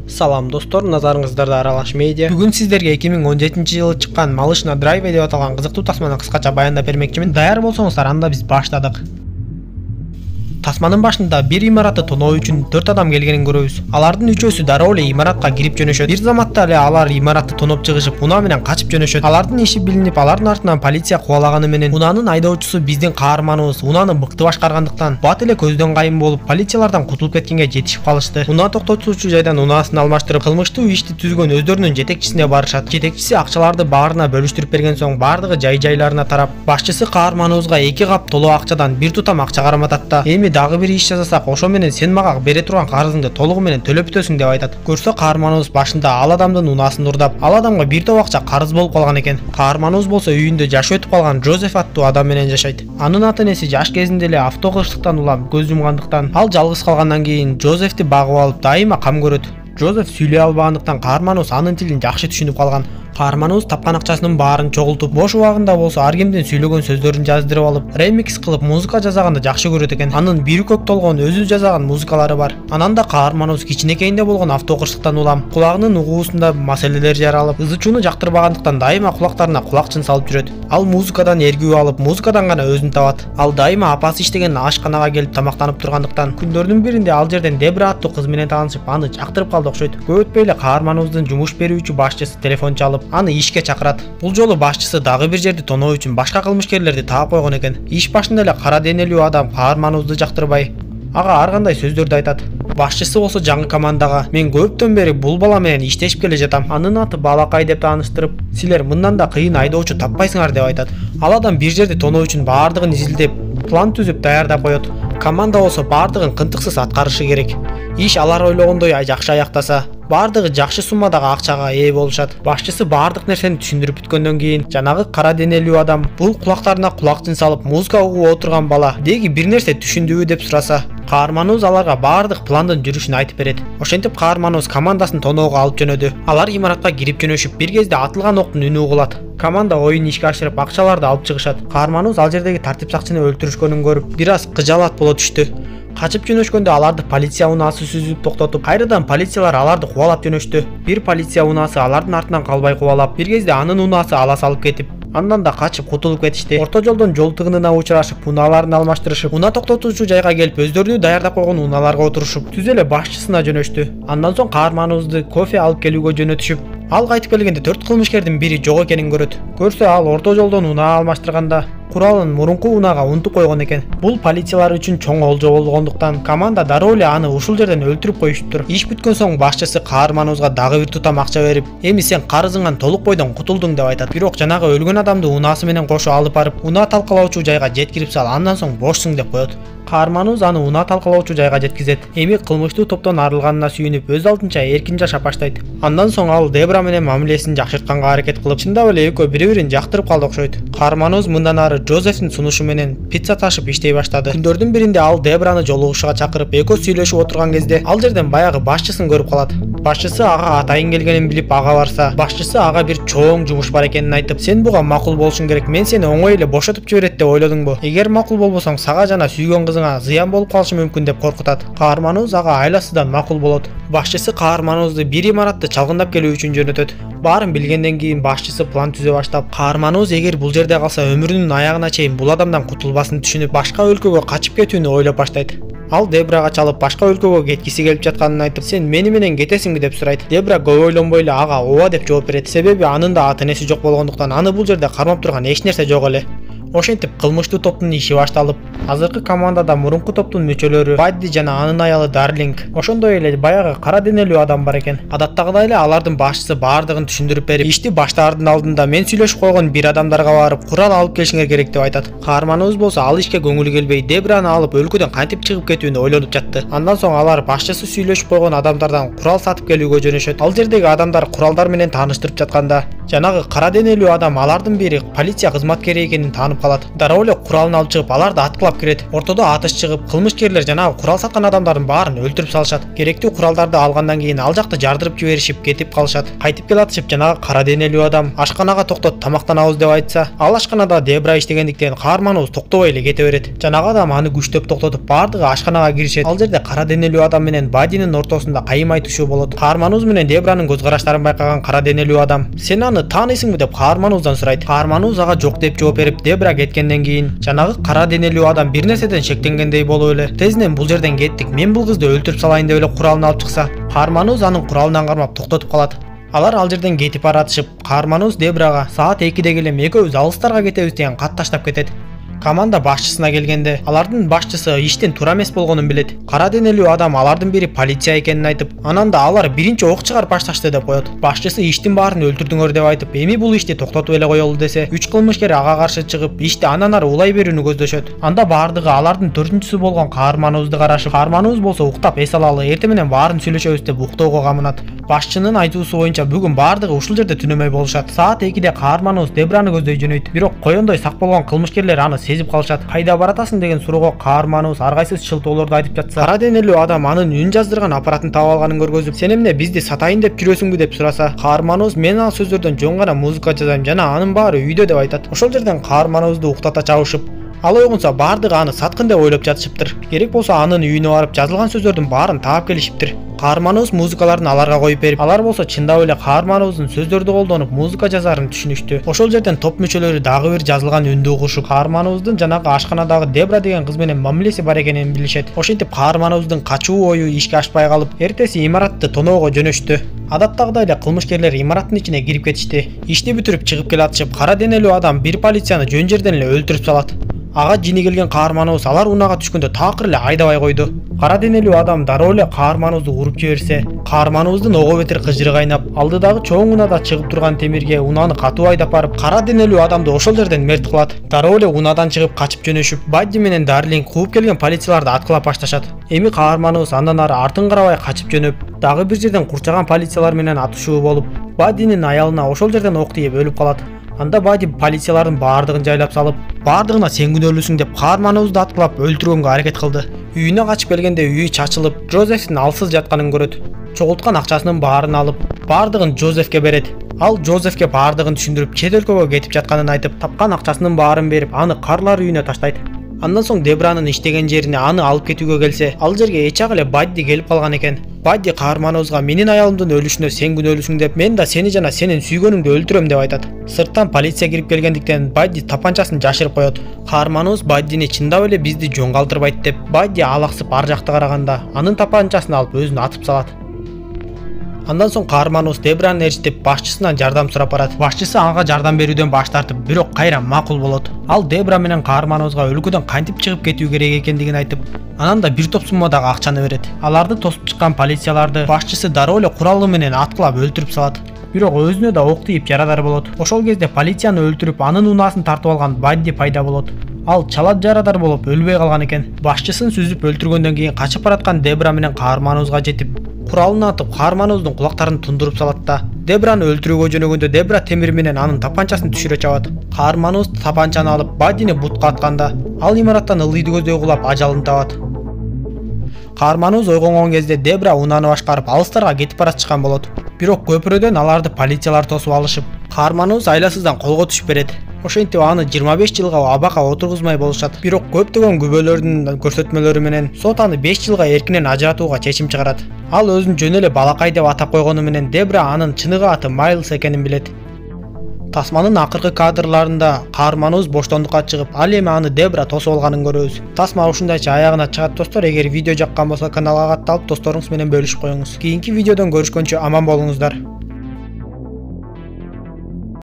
Салам достор, назарыңыздарда Аралаш медиа. Бүгүн сиздерге 2017-жылы чыккан Малышна Драйв деп аталган кызыктуу тасманы кыскача баяндап бермекчимин. Даяр болсоңуздар, анда биз баштадык. Тасманын башында бир имаратты тоноо үчүн 4 адам келгенин көрөбүз. Алардын үчөөсү дароо эле имаратка кирип жөнөшөт. Бир заматта эле алар имаратты тоноп чыгышып, унаа менен качып жөнөшөт. Алардын иши билинип, алардын артынан полиция кубалаганы менен унаанын айдоочусу биздин каарманыбыз унааны мыкты башкаргандыктан бат эле көздөн кайын болуп, полициялардан кутулуп кеткенге жетишип калышты. Унаа токтотуучу жайдан унаасын алмаштырып, кылмыштуу ишти түзгөн өздөрүнүн жетекчисине барышат. Жетекчиси акчаларды баарына бөлүштүрүп берген соң, бардыгы жай-жайларына тарап, башчысы каарманыбызга 2 кап толук акчадан 1 тутам акча карматат да, эми дагы бир иш жасасак, ошо менен сен мага бере турган карызыңды толугу менен төлөп бүтөсүң деп айтат. Көрсө каарманыбыз башында ал адамдын унаасын урдап, ал адамга бир топ акча карыз болуп калган экен. Каарманыбыз болсо үйүндө жашы өтүп калган Джозеф аттуу адам менен жашайт. Анын ата-энеси жаш кезинде эле автокырсыктан улам көз жумгандыктан, ал жалгыз калгандан кийин Джозефти багып алып, дайыма кам көрөт. Джозеф сүйлөй албагандыктан каарманыбыз анын тилин жакшы түшүнүп калган. Каарманыбыз тапкан акчасынын баарын чогултуп, бош убагында болсо ар кимдин сүйлөгөн сөздөрүн жаздырып алып, ремикс кылып музыка жасаганды жакшы көрөт экен. Анын бири көк толгон өзү жасаган музыкалары бар. Анан да каарманыбыз кичинекейинде болгон автокырсыктан улам, кулагынын угуусунда маселелер жаралып, ызы-чууну жактырбагандыктан дайыма кулактарына кулакчын салып жүрөт. Ал музыкадан эргүү алып, музыкадан гана өзүн табат. Ал дайыма апасы иштеген ашканага келип тамактанып тургандыктан, күндөрдүн биринде ал жерден Дебра аттуу кыз менен таанышып, аны жактырып калды окшойт. Көп өтпөй эле каарманыбыздын жумуш берүүчү башчысы телефон чалып, аны ишке чакырат. Бул жолу башчысы дагы бир жерди тоноо үчүн башка кылмышкерлерди таап койгон экен. Иш башында эле кара денелүү адам каарманыбызды жактырбай, ага ар кандай сөздөрдү айтат. Башчысы болсо жаңы командага: "Мен көптөн бери бул бала менен иштешип келе жатам. Анын аты Балакай" деп тааныштырып, "Силер мындан да кыйын айдоочу таппайсыңар" деп айтат. Ал адам бир жерди тоноо үчүн баардыгын изилдеп, план түзүп даярдап коет. Команда болсо баардыгын кынтыксыз аткарышы керек. Иш алар ойлогондой жакшы аяктаса, баардыгы жакшы суммадагы акчага ээ болушат. Башчысы баардык нерсени түшүндүрүп бүткөндөн кийин, жанагы кара денелүү адам бул кулактарына кулакчын салып музыка угуп отурган бала деги бир нерсе түшүндүбү деп сураса, каарманыбыз аларга баардык пландын жүрүшүн айтып берет. Ошентип каарманыбыз командасын тоноого алып жөнөдү. Алар имаратка кирип жөнөшүп, бир кезде атылган октун үнү угулат. Команда оюн ишке ашырып, акчаларды алып чыгышат. Каарманыбыз ал жердеги тартип сакчыны өлтүрүшкөнүн көрүп, бир аз кыжаалат боло түштү. Качып жөнөшкөндө аларды полиция унаасы сүзүп токтотуп, кайрадан полициялар аларды кубалап жөнөштү. Бир полиция унаасы алардын артынан калбай кубалап, бир кезде анын унаасы ала салып кетип, андан да качып кутулуп кетишти. Орто жолдон жол тыгынына учурашып, унааларын алмаштырышып, унаа токтотуучу жайга келип, өздөрүнү даярдап койгон унааларга отурушуп, түз эле башчысына жөнөштү. Андан соң каарманыбызды кофе алып келүүгө жөнөтүшүп, ал кайтып келгенде 4 кылмышкердин бири жок экенин көрөт. Көрсө ал орто жолдон унаа алмаштырганда куралын мурунку унаага унутуп койгон экен. Бул полициялар үчүн чоң олжо болгондуктан команда дароо эле аны ушул жерден өлтүрүп коюшуптур. Иш бүткөн соң башчысы каарманыбызга дагы бир тутам акча берип, "Эми сен карызыңан толук бойдон кутулдуң" деп айтат. Бирок жанагы өлгөн адамды унаасы менен кошо алып барып, унаа талкалоочу жайга жеткирип сал, андан соң бошсуң деп коет. Каарманыбыз аны унаа талкалоочу жайга жеткизет. Эми кылмыштуу топтон арылганына сүйүнүп, өз алдынча эркин жашап баштайт. Андан соң ал Дебра менен мамилесин жакшыртканга аракет кылып, чындап эле экөө бири-бирин жактырып калды окшойт. Каарманыбыз мындан ары Джозефтин сунушу менен пицца ташып иштей баштады. Күндөрдүн биринде ал Дебраны жолугушууга чакырып, экөө сүйлөшүп отурган кезде, ал жерден баягы башчысын көрүп калат. Башчысы ага атайын келгенин билип ага барса, башчысы ага бир чоң жумуш бар экенин айтып, "Сен буга макул болушуң керек. Мен сени оңой эле бошотуп жиберет деп ойлодуңбу? Эгер макул болбосоң, сага жана сүйгөн кызыңа зыян болуп калышы мүмкүн" деп коркутат. Каарманыбыз ага айласыздан макул болот. Башчысы каарманыбызды бир имаратты чалгындап келүү үчүн жөнөтөт. Баарын билгенден кийин башчысы план түзө баштап, каарманыбыз эгер бул жерде калса өмүрүнүн аягына чейин бул адамдан кутулбасын түшүнүп, башка өлкөгө качып кетүүнү ойлоп баштайт. Ал Дебрага чалып, башка өлкөгө кеткиси келип жатканын айтып, "Сен мени менен кетесиңби" деп сурайт. Дебра көп ойлонбой эле ага ооба деп жооп берет. Себеби анын да ата-энеси жок болгондуктан аны бул жерде кармап турган эч нерсе жок эле. Ошентип кылмыштуу топтун иши башталып, азыркы командада мурунку топтун мүчөлөрү Бадди жана анын аялы Дарлинг, ошондой эле баягы кара денелүү адам бар экен. Адаттагыдай эле алардын башчысы баардыгын түшүндүрүп берип, ишти баштаардын алдында мен сүйлөшүп койгон бир адамдарга барып, курал алып келишиңер керек деп айтат. Каарманыбыз болсо ал ишке көңүлү келбей, Дебраны алып өлкөдөн кантип чыгып кетүүнү ойлонуп жатты. Андан соң алар башчысы сүйлөшүп койгон адамдардан курал сатып келүүгө жөнөшөт. Ал жердеги адамдар куралдар менен тааныштырып жатканда, Жанагы кара денелүү адам алардын бири полиция кызматкери экенин таанып калат. Дароо эле куралын алып чыгып, аларды аткылап кирет. Ортодо атыш чыгып, кылмышкерлер жанагы курал саткан адамдардын баарын өлтүрүп салышат. Керектүү куралдарды алгандан кийин ал жакты жардырып жиберишип кетип калышат. Кайтып келатышып жанагы кара денелүү адам ашканага токтот, тамактанабыз деп айтса, ал ашканада Дебра иштегендиктен каарманыбыз токтобой эле кете берет. Жанагы адам аны күчтөп токтотуп, бардыгы ашканага киришет. Ал жерде кара денелүү адам менен Баддинин ортосунда кайым айтышуу болот. Каарманыбыз менен Дебранын көз караштарын байкаган кара денелүү адам: "Сен аны тааныйсыңбы?" деп каарманыбыздан сурайт. Каарманыбыз ага жок деп жооп берип, Дебра кеткенден кийин жанагы кара денелүү адам бир нерседен шектенгендей болуп эле: "Тезинен бул жерден кеттик, мен бул кызды өлтүрүп салайын" деп эле куралын алып чыкса, каарманыбыз анын куралынан кармап токтотуп калат. Алар ал жерден кетип баратышып, каарманыбыз Дебрага саат 2-де келем экөөбүз алыстарга кетебиз деген кат таштап кетет. Команда башчысына келгенде, алардын башчысы иштин туура эмес болгонун билет. Кара денелүү адам алардын бири полиция экенин айтып, анан да алар биринчи ок чыгарып башташты деп коет. Башчысы иштин баарын өлтүрдүңөр деп айтып, эми бул ишти токтотуп эле коелу десе, 3 кылмышкер ага каршы чыгып, ишти андан ары улай берүүнү көздөшөт. Анда бардыгы алардын 4-чүсү болгон каарманыбызды карашып, каарманыбыз болсо уктап эс алалы, эртең менен баарын сүйлөшөбүз деп уктоого камынат. Башчынын айтуусу боюнча бүгүн бардыгы ушул жерде түнөмөй болушат. Саат 2-де каарманыбыз Дебраны көздөй жөнөйт. Бирок коёндой сак болгон кылмышкерлер аны сезип калышат. Кайда баратасың деген суроого каарманыбыз ар кайсы шылтоолорду айтып жатса, кара денелүү адам анын үн жаздырган аппаратын таап алганын көргөзүп, "Сен эмне бизди сатайын деп жүрөсүңбү?" деп сураса, каарманыбыз "Мен ал сөздөрдөн жөн гана музыка жазайм жана анын баары үйдө" деп айтат. Ошол жерден каарманыбызды уктата чабышып, ал ойгунса бардыгы аны саткын деп ойлоп жатышыптыр. Керек болсо анын үйүнө барып жазылган сөздөрдүн баарын таап келишиптир. Каарманыбыз музыкаларын аларга коюп берип, алар болсо чындап эле каарманыбыздын сөздөрдү колдонуп музыка жазаарын түшүнүштү. Ошол жерден топ мүчөлөрү дагы бир жазылган үндү угушуп, каарманыбыздын жанагы ашканадагы Дебра деген кыз менен мамилеси бар экенин билишет. Ошентип каарманыбыздын качуу ою ишке ашпай калып, эртеси имаратты тоноого жөнөштү. Адаттагыдай эле кылмышкерлер имараттын ичине кирип кетишти. Ишти бүтүрүп чыгып келатышып, кара денелүү адам бир полицияны жөн жерден эле өлтүрүп салат. Ага жини келген каарманыбыз алар унага түшкөндө такыр эле айдабай койду. Кара денелүү адам дароо эле каарманыбызды уруп жиберсе, каарманыбыздын ого бетер кыжыры кайнап, алдыдагы чоң унада чыгып турган темирге унаны катуу айдап барып, кара денелүү адамды ошол жерден мерт кылат. Дароо эле унадан чыгып качып жөнөшүп, Бадди менен Дарлин кууп келген полицияларды аткылап башташат. Эми каарманыбыз андан ары артын карабай качып жөнөп, дагы бир жерден курчаган полициялар менен атышуу болуп, Баддинин аялына ошол жерден ок тийип өлүп калат. Анда Бадди полициялардын баардыгын жайлап салып, баардыгына "Сен күнөөлүүсүң" деп каарманыбызды аткылап өлтүргөнгө аракет кылды. Үйүнө качып келгенде үйү чачылып, Жозефтин алсыз жатканын көрөт. Чогулткан акчасынын баарын алып, баардыгын Жозефке берет. Ал Жозефке баардыгын түшүндүрүп, чет өлкөгө кетип жатканын айтып, тапкан акчасынын баарын берип, аны карлар үйүнө таштайт. Андан соң Дебранын иштеген жерине аны алып кетүүгө келсе, ал жерге эч ак эле Бадди келип калган экен. Бадди каарманыбызга "Менин аялымдын өлүшүнө сен күнөөлүүсүң" деп, "Мен да сени жана сенин сүйгөнүңдү өлтүрөм" деп айтат. Сырттан полиция кирип келгендиктен Бадди тапанчасын жашырып коет. Каарманыбыз Баддини чындап эле бизди жөн калтырбайт деп, Бадди алаксып ар жакта караганда, анын тапанчасын алып өзүн атып салат. Андан соң каарманыбыз Дебраны ээрчитип, башчысынан жардам сурап барат. Башчысы ага жардам берүүдөн баш тартып, бирок кайра макул болот. Ал Дебра менен каарманыбызга өлкөдөн кантип чыгып кетүү керек экендигин айтып, анан да бир топ суммадагы акчаны берет. Аларды тосуп чыккан полицияларды башчысы дароо эле куралы менен аткылап өлтүрүп салат. Бирок өзүнө да ок тийип жарадар болот. Ошол кезде полицияны өлтүрүп, анын унаасын тартып алган Бадди пайда болот. Ал чала жарадар болуп өлбөй калган экен. Башчысын сүзүп өлтүргөндөн кийин качып бараткан Дебра менен каарманыбызга жетип, куралын атып, каарманыбыздын кулактарын тундуруп салат да. Дебраны өлтүрүүгө жөнөгөндө Дебра темир менен анын тапанчасын түшүрө чабат. Каарманыбыз тапанчаны алып Баддини бутка атканда, ал имараттан ылдыйды көздөй кулап ажалын табат. Каарманыбыз ойгонгон кезде Дебра унаны башкарып алыстарга кетип бара жаткан болот. Бирок көпүрөдөн аларды полициялар тосуп алышып, каарманыбыз айласыздан колго түшүп берет. Ошентип аны 25 жылга абакка отургузмай болушат. Бирок көптөгөн күбөлөрдүн көрсөтмөлөрү менен сот аны 5 жылга эркинен ажыратууга чечим чыгарат. Ал өзүн жөн эле балакай деп атап койгону менен Дебра анын чыныгы аты Майлс экенин билет. Тасманын акыркы кадрларында каарманыбыз боштондукка чыгып, ал эми аны Дебра тосуп алганын көрөбүз. Тасма ушундайча аягына чыгат достор. Эгер видео жаккан болсо каналга катталып досторуңуз менен бөлүшүп коюңуз. Кийинки видеодон көрүшкөнчө аман болуңуздар.